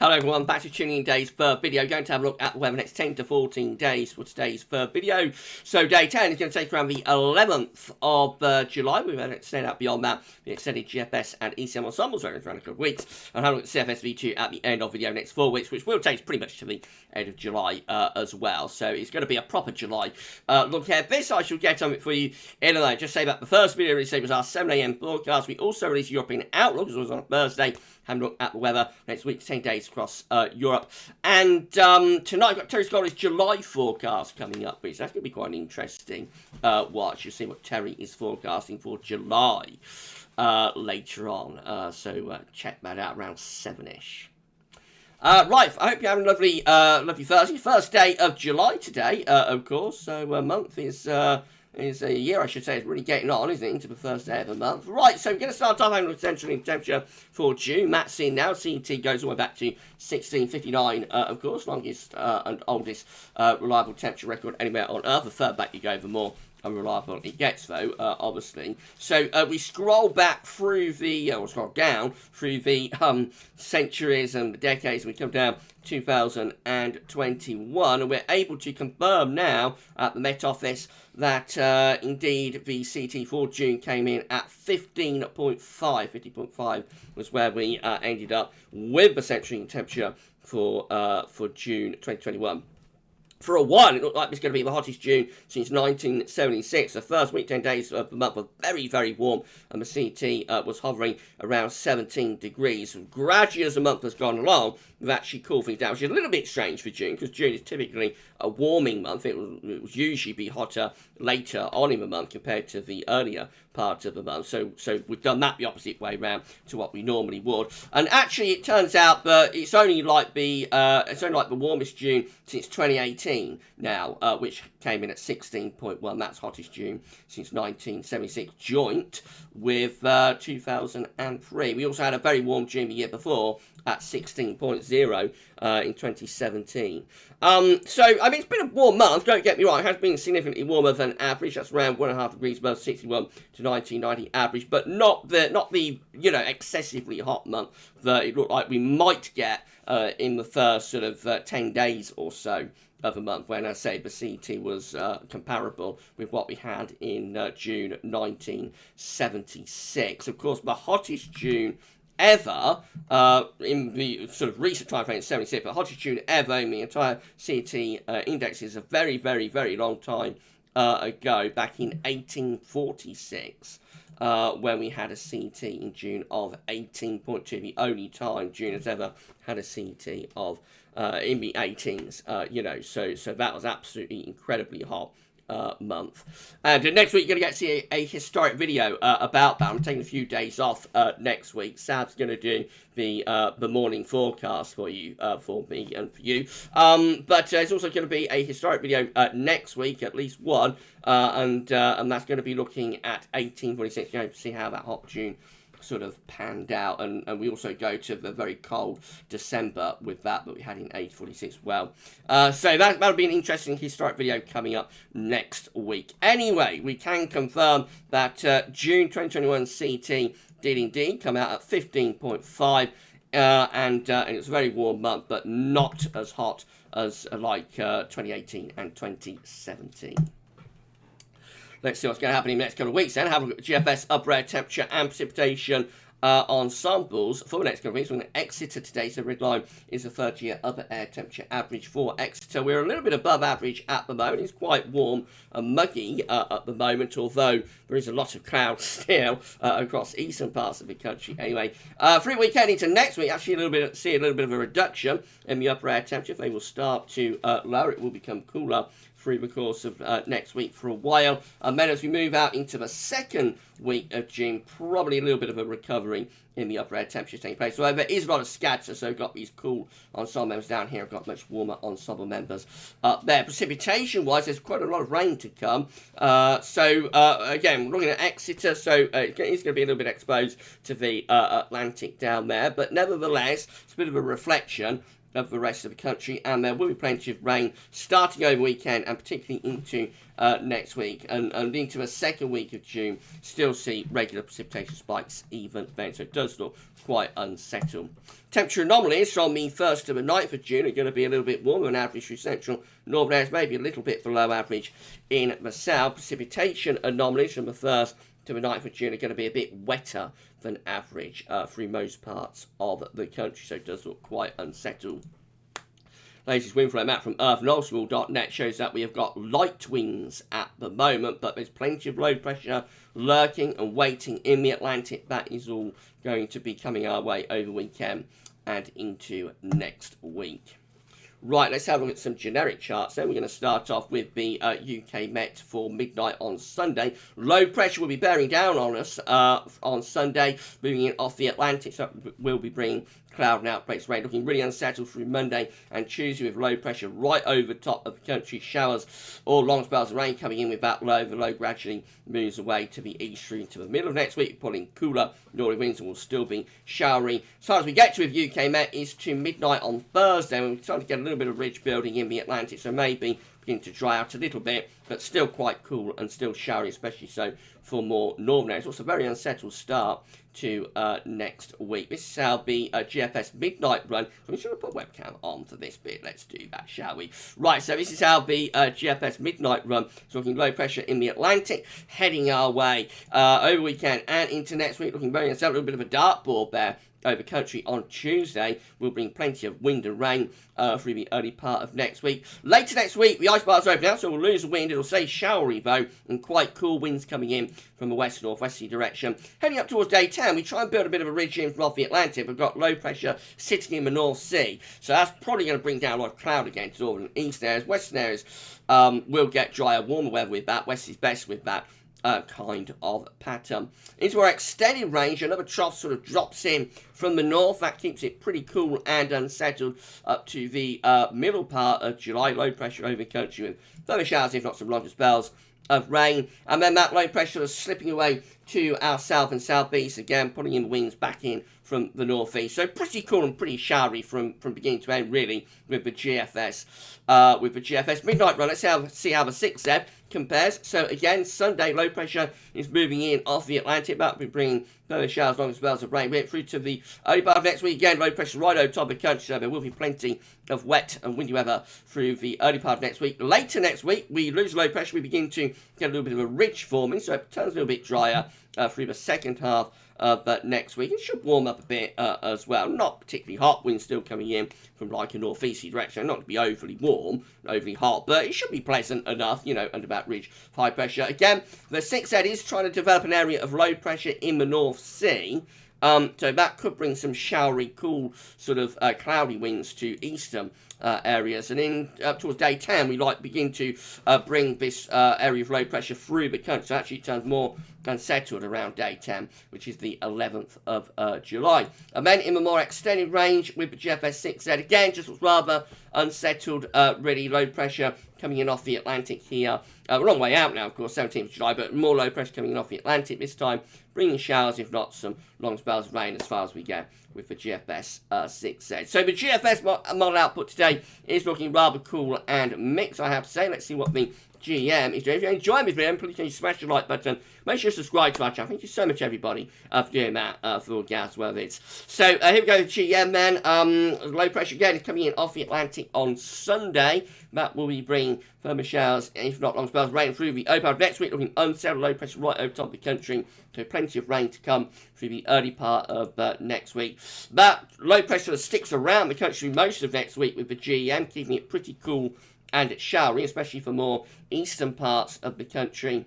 Hello everyone, back to tuning in today's third video. Going to have a look at the weather next 10 to 14 days for today's third video. So day 10 is going to take around the 11th of July. We've extended out beyond that, the extended GFS and ECM ensembles around a couple of weeks. And have a look at CFS-V2 at the end of the video next 4 weeks, which will take us pretty much to the end of July as well. So it's going to be a proper July look ahead. This I shall get on it for you in a moment. Just say that the first video release was our 7 AM broadcast. We also released European Outlook, as was on a Thursday. Having a look at the weather next week, 10 days across Europe. And tonight, I've got Terry Scully's July forecast coming up, which that's going to be quite an interesting watch. You'll see what Terry is forecasting for July later on. So check that out around 7-ish. Right, I hope you're having a lovely, lovely Thursday. First day of July today, of course. So a month is a year, I should say, is really getting on, isn't it, into the first day of the month. Right, so we're going to start off having a potential temperature for June. That's in now. CET goes all the way back to 1659, of course, longest and oldest reliable temperature record anywhere on Earth. The further back you go, the more unreliable it gets, though, obviously. So we scroll back through the, or scroll down through the centuries and the decades, and we come down 2021, and we're able to confirm now at the Met Office that indeed the CT for June came in at 15.5. 50.5 was where we ended up with the century temperature for June 2021. For a while, it looked like it was going to be the hottest June since 1976. The first week, 10 days of the month were very, very warm, and the CT was hovering around 17 degrees. And gradually, as the month has gone along, we've actually cooled things down, which is a little bit strange for June, because June is typically a warming month. It will usually be hotter later on in the month compared to the earlier part of the month. So we've done that the opposite way round to what we normally would. And actually, it turns out that it's only like the warmest June since 2018 now, which came in at 16.1. That's hottest June since 1976, joint with 2003. We also had a very warm June the year before at 16.0 in 2017. So, I mean, it's been a warm month, don't get me wrong. It has been significantly warmer than average. That's around 1.5 degrees above 61 to 1990 average, but not the excessively hot month that it looked like we might get in the first sort of 10 days or so of a month, when I say the CT was comparable with what we had in June 1976. Of course, the hottest June ever in the sort of recent time frame, 76, but hottest June ever in the entire CT index is a very, very, very long time ago, back in 1846. When we had a CT in June of 18.2, the only time June has ever had a CT of in the 18s, so that was absolutely incredibly hot month. And next week you're going to get to see a historic video about that. I'm taking a few days off next week. Sab's going to do the morning forecast for you, for me and for you. But it's also going to be a historic video next week, at least one, and that's going to be looking at 1846. You know, to see how that hot June sort of panned out, and we also go to the very cold December with that we had in 1846 as well. So that'll be an interesting historic video coming up next week. Anyway, we can confirm that June 2021 CT did indeed come out at 15.5, and it's a very warm month, but not as hot as like 2018 and 2017. Let's see what's going to happen in the next couple of weeks then. Have a look at GFS upper air temperature and precipitation ensembles for the next couple of weeks. We're going to Exeter today, so red line is the 30-year upper air temperature average for Exeter. We're a little bit above average at the moment. It's quite warm and muggy at the moment, although there is a lot of clouds still across eastern parts of the country. Anyway, through weekend into next week, actually see a little bit of a reduction in the upper air temperature. They will start to lower. It will become cooler through the course of next week for a while. And then as we move out into the second week of June, probably a little bit of a recovery in the upper air temperatures taking place. So there is a lot of scatter, so we've got these cool ensemble members down here. I've got much warmer ensemble members up there. Precipitation-wise, there's quite a lot of rain to come. Again, we're looking at Exeter, so it's going to be a little bit exposed to the Atlantic down there. But nevertheless, it's a bit of a reflection of the rest of the country, and there will be plenty of rain starting over weekend and particularly into next week, and into the second week of June, still see regular precipitation spikes even then, so it does look quite unsettled. Temperature anomalies from the 1st to the 9th of June are going to be a little bit warmer than average through central northern areas, maybe a little bit below average in the south. Precipitation anomalies from the 1st to the 9th of June are going to be a bit wetter than average through most parts of the country, so it does look quite unsettled. Latest wind flow map from earthandobstacle.net shows that we have got light winds at the moment, but there's plenty of low pressure lurking and waiting in the Atlantic. That is all going to be coming our way over the weekend and into next week. Right, let's have a look at some generic charts then. We're going to start off with the UK Met for midnight on Sunday. Low pressure will be bearing down on us on Sunday, moving in off the Atlantic, so we'll be bringing cloud and outbreaks rain, looking really unsettled through Monday and Tuesday with low pressure right over top of the country. Showers or long spells of rain coming in with that low. The low gradually moves away to the east through into the middle of next week, pulling cooler northerly winds and will still be showery. As far as we get to with UK Met is to midnight on Thursday, when we're starting to get a little bit of ridge building in the Atlantic, so maybe begin to dry out a little bit, but still quite cool and still showery, especially so for more northern areas. Also a very unsettled start to next week. This is how the GFS midnight run. I'm just going to put webcam on for this bit. Let's do that, shall we? Right, so this is how the GFS midnight run is looking. Low pressure in the Atlantic, heading our way over weekend and into next week, looking very unsettled. A little bit of a dartboard there over country on Tuesday. Will bring plenty of wind and rain through the early part of next week. Later next week, the ice bars open out, so we'll lose the wind. It'll stay showery though, and quite cool winds coming in from the west-northwesterly direction. Heading up towards day 10, we try and build a bit of a ridge in from off the Atlantic. We've got low pressure sitting in the North Sea, so that's probably going to bring down a lot of cloud again to northern and eastern areas. Western areas will get drier, warmer weather with that. West is best with that kind of pattern. Into our extended range, another trough sort of drops in from the north. That keeps it pretty cool and unsettled up to the middle part of July. Low pressure over country with further showers, if not some longer spells of rain. And then that low pressure is slipping away to our south and southeast again, pulling in the winds back in from the northeast. So pretty cool and pretty showery from beginning to end, really, with the GFS. Midnight run. Let's see how the 6Z compares. So again, Sunday, low pressure is moving in off the Atlantic. That will be bringing further showers, long spells of rain. We get through to the early part of next week. Again, low pressure right over top of the country, so there will be plenty of wet and windy weather through the early part of next week. Later next week, we lose low pressure. We begin to get a little bit of a ridge forming, so it turns a little bit drier through the second half of next week. It should warm up a bit as well. Not particularly hot. Winds still coming in from like a northeasterly direction. Not to be overly warm, overly hot, but it should be pleasant enough, you know, under that ridge of high pressure. Again, the 6Z is trying to develop an area of low pressure in the North Sea. So that could bring some showery, cool, sort of cloudy winds to eastern areas. And in towards day 10, we begin to bring this area of low pressure through the country. So actually it turns more unsettled around day 10, which is the 11th of July. And then in the more extended range with the GFS 6Z, again, just rather unsettled, really low pressure coming in off the Atlantic here. A long way out now, of course, 17th of July, but more low pressure coming in off the Atlantic this time, bringing showers, if not some long spells of rain as far as we get with the GFS 6Z. So the GFS model output today is looking rather cool and mixed, I have to say. Let's see what the GM is doing. If you enjoy this video, please smash the like button. Make sure to subscribe to our channel. Thank you so much, everybody, for doing that for GavsWeatherVids. So here we go with GM then. Low pressure again is coming in off the Atlantic on Sunday. That will be bringing firmer showers, if not long spells of rain through the early part of next week. Looking unsettled, low pressure right over top of the country. So plenty of rain to come through the early part of next week. That low pressure sticks around the country most of next week with the GM, keeping it pretty cool and showery, especially for more eastern parts of the country.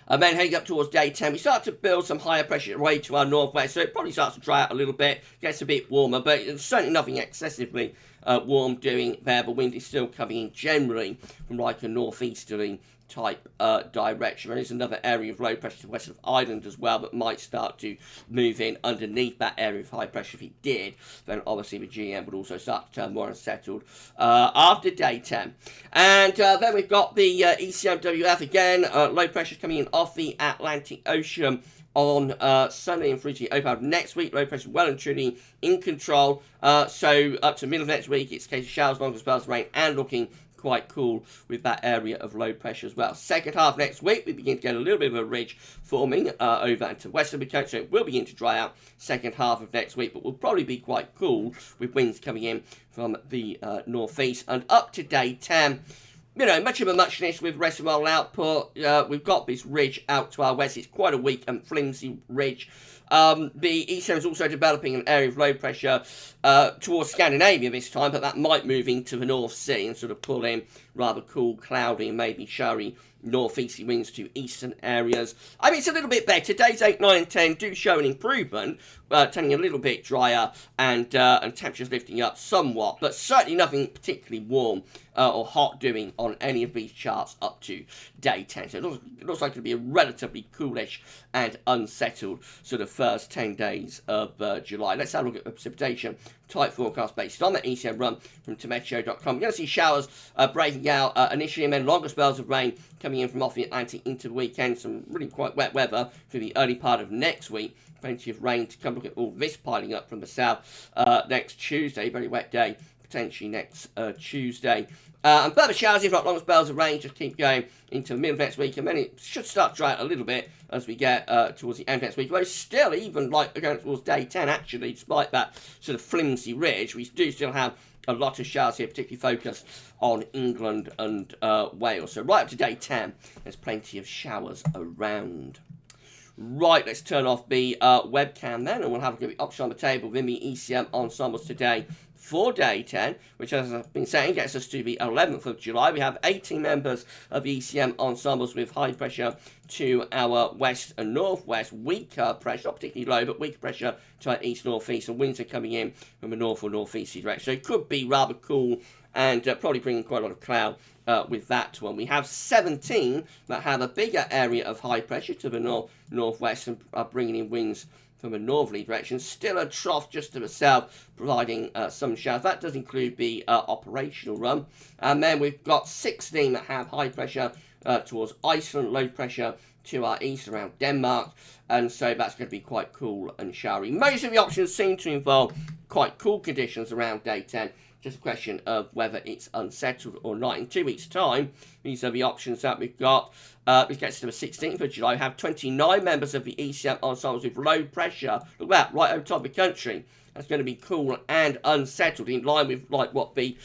And then heading up towards day 10, we start to build some higher pressure away to our northwest, so it probably starts to dry out a little bit, gets a bit warmer, but it's certainly nothing excessively warm doing there. The wind is still coming in generally from like a northeasterly type direction. There is another area of low pressure to the west of Ireland as well that might start to move in underneath that area of high pressure. If it did, then obviously the GM would also start to turn more unsettled after day 10. And then we've got the ECMWF again, low pressure coming in off the Atlantic Ocean on Sunday and through to the open part of next week. Low pressure well and truly in control. So up to the middle of next week, it's a case of showers, longer spells of rain, and looking quite cool with that area of low pressure as well. Second half next week, we begin to get a little bit of a ridge forming over into western coast, so it will begin to dry out second half of next week, but will probably be quite cool with winds coming in from the northeast. And up to day 10, you know, much of a muchness with reservoir output. We've got this ridge out to our west. It's quite a weak and flimsy ridge. The ECM is also developing an area of low pressure towards Scandinavia this time, but that might move into the North Sea and sort of pull in rather cool, cloudy, and maybe showery northeasterly winds to eastern areas. I mean, it's a little bit better. Days 8, 9, and 10 do show an improvement, turning a little bit drier and temperatures lifting up somewhat, but certainly nothing particularly warm or hot doing on any of these charts up to day 10. So it looks like it'll be a relatively coolish and unsettled sort of first 10 days of July. Let's have a look at the precipitation type forecast based on the ECM run from Tometeo.com. We're going to see showers breaking out initially, and then longer spells of rain coming in from off the Atlantic into the weekend. Some really quite wet weather through the early part of next week. Plenty of rain to come. Look at all this piling up from the south next Tuesday. Very wet day potentially next Tuesday. And further showers, if not longer spells of rain, just keep going into the middle of next week, and then it should start to dry out a little bit as we get towards the end of next week. Though still, even like going towards day 10, actually, despite that sort of flimsy ridge, we do still have a lot of showers here, particularly focused on England and Wales. So right up to day 10, there's plenty of showers around. Right, let's turn off the webcam then, and we'll have a look at the option on the table within the ECM ensembles today for day 10, which, as I've been saying, gets us to the 11th of July. We have 18 members of ECM ensembles with high pressure to our west and northwest, weaker pressure, not particularly low, but weaker pressure to our east-northeast, and winds are coming in from a north or northeasterly direction. So it could be rather cool and probably bringing quite a lot of cloud with that one. We have 17 that have a bigger area of high pressure to the northwest and are bringing in winds from a northerly direction. Still a trough just to the south, providing some showers. That does include the operational run. And then we've got 16 that have high pressure towards Iceland, low pressure to our east around Denmark. And so that's going to be quite cool and showery. Most of the options seem to involve quite cool conditions around day 10. Just a question of whether it's unsettled or not. In 2 weeks' time, these are the options that we've got. This gets to the 16th of July. We have 29 members of the ECM ensembles with low pressure. Look at that, right over top of the country. That's going to be cool and unsettled, in line with like what the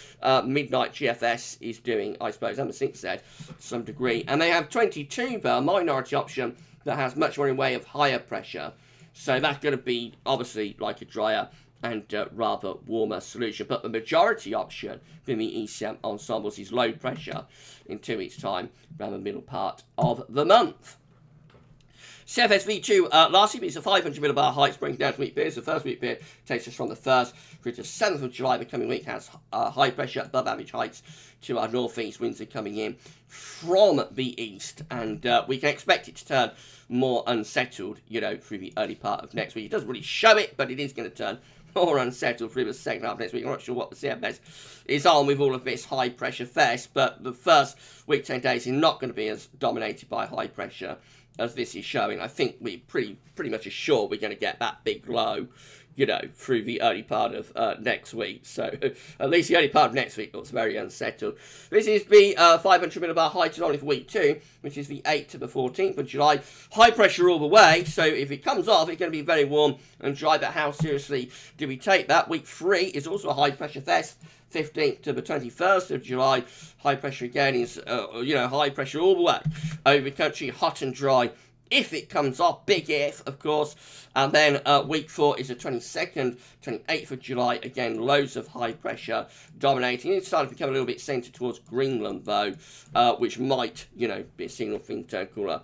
midnight GFS is doing, I suppose, and the 6 said, to some degree. And they have 22, the minority option, that has much more in way of higher pressure. So that's going to be, obviously, like a drier and rather warmer solution. But the majority option for the ECM ensembles is low pressure in 2 weeks' time, around the middle part of the month. CFSV2, lastly, it's a 500 millibar heights breaking down to week periods. The first week period takes us from the 1st through to 7th of July. The coming week has high pressure above average heights to our northeast. Winds are coming in from the east, and we can expect it to turn more unsettled, you know, through the early part of next week. It doesn't really show it, but it is going to turn more unsettled through the second half of next week. I'm not sure what the CFS is on with all of this high pressure fest, but the first week, 10 days, is not going to be as dominated by high pressure as this is showing. I think we're pretty much assured we're going to get that big low, you know, through the early part of next week. So at least the early part of next week looks very unsettled. This is the 500 millibar height only for week 2, which is the 8th to the 14th of July. High pressure all the way, so if it comes off, it's going to be very warm and dry, but how seriously do we take that? Week 3 is also a high pressure fest. 15th to the 21st of July. High pressure again is, high pressure all the way over the country, hot and dry. If it comes off, big if, of course. And then week 4 is the 22nd, 28th of July. Again, loads of high pressure dominating. It's starting to become a little bit centred towards Greenland, though, which might, you know, be a signal for things to turn cooler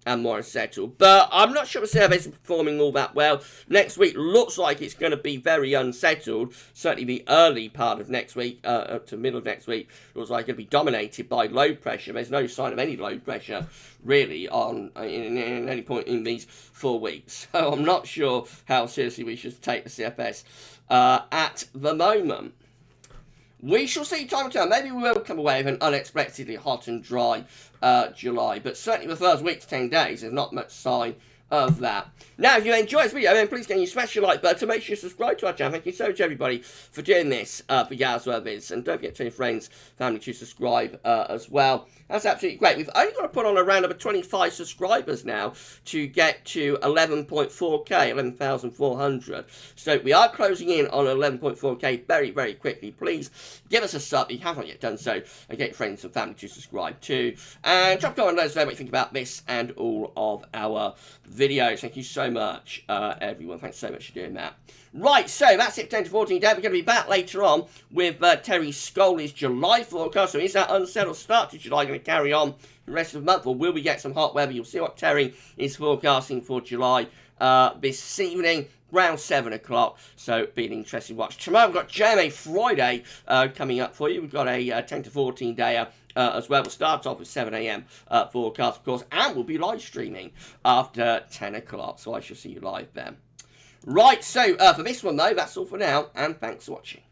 and more unsettled. But I'm not sure the surveys are performing all that well. Next week looks like it's going to be very unsettled. Certainly the early part of next week, up to middle of next week, looks like it's going to be dominated by low pressure. There's no sign of any low pressure, really, in any point in these 4 weeks. So I'm not sure how seriously we should take the CFS at the moment. We shall see time to time. Maybe we will come away with an unexpectedly hot and dry July. But certainly the first week to 10 days, there's not much sign of that. Now, if you enjoyed this video, then please can you smash your like button to make sure you subscribe to our channel. Thank you so much, everybody, for doing this for GavsWeatherVids. And don't forget to tell your friends, family to subscribe as well. That's absolutely great. We've only got to put on around about 25 subscribers now to get to 11.4k, 11,400. So we are closing in on 11.4k very, very quickly. Please give us a sub if you haven't yet done so, and get your friends and family to subscribe too. And drop a comment and let us know what you think about this and all of our videos. Thank you so much, everyone. Thanks so much for doing that. Right, so that's it for 10 to 14 days. We're going to be back later on with Terry Scully's July forecast. So is that unsettled start to July going to carry on the rest of the month, or will we get some hot weather? You'll see what Terry is forecasting for July this evening, around 7 o'clock. So be an interesting watch. Tomorrow we've got JMA Friday coming up for you. We've got a 10 to 14 day as well. We'll start off with 7 a.m. Forecast, of course, and we'll be live streaming after 10 o'clock. So I shall see you live then. Right, so for this one, though, that's all for now, and thanks for watching.